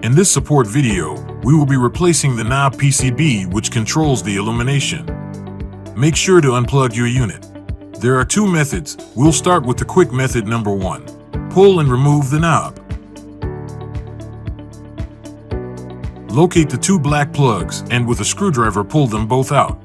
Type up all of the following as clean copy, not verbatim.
In this support video, we will be replacing the knob PCB which controls the illumination. Make sure to unplug your unit. There are two methods. We'll start with the quick method number 1. Pull and remove the knob. Locate the two black plugs and with a screwdriver pull them both out.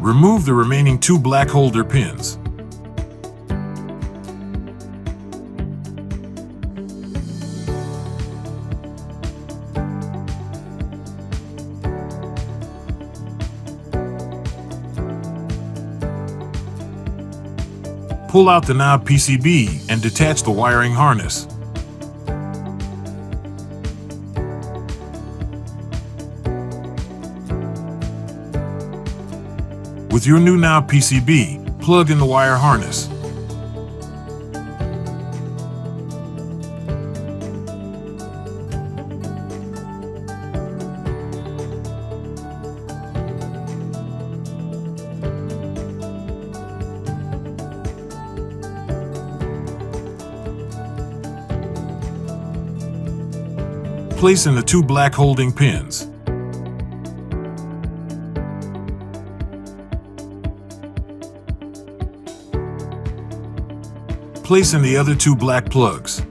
Remove the remaining two black holder pins. Pull out the knob PCB and detach the wiring harness. With your new knob PCB, plug in the wire harness. Place in the two black holding pins. Place in the other two black plugs.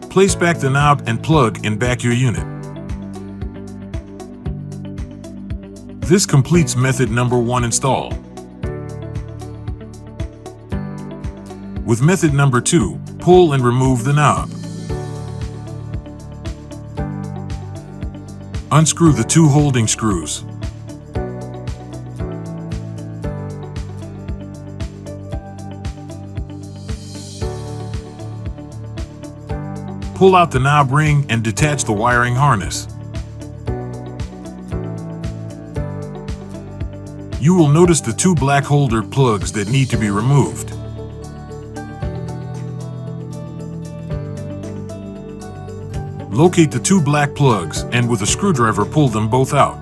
Place back the knob and plug in back your unit. This completes method number 1 install. With method number 2, pull and remove the knob. Unscrew the two holding screws. Pull out the knob ring and detach the wiring harness. You will notice the two black holder plugs that need to be removed. Locate the two black plugs and with a screwdriver pull them both out.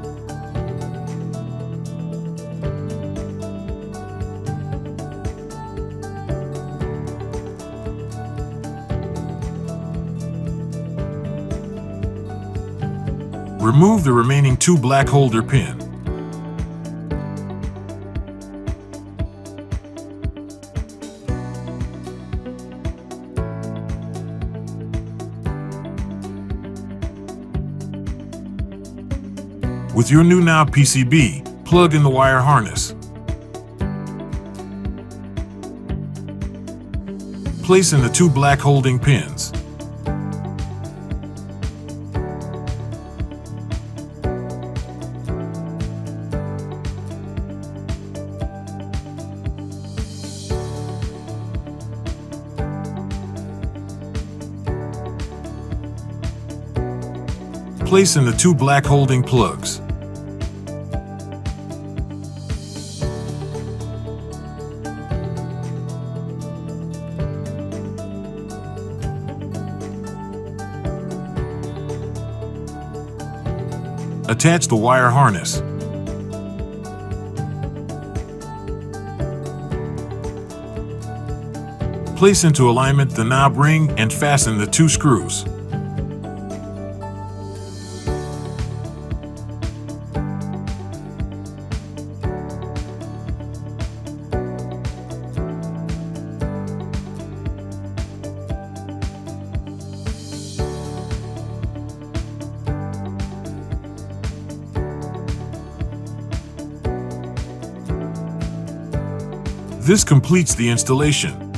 Remove the remaining two black holder pin. With your new knob PCB, plug in the wire harness. Place in the two black holding pins. Place in the two black holding plugs. Attach the wire harness. Place into alignment the knob ring and fasten the two screws. This completes the installation.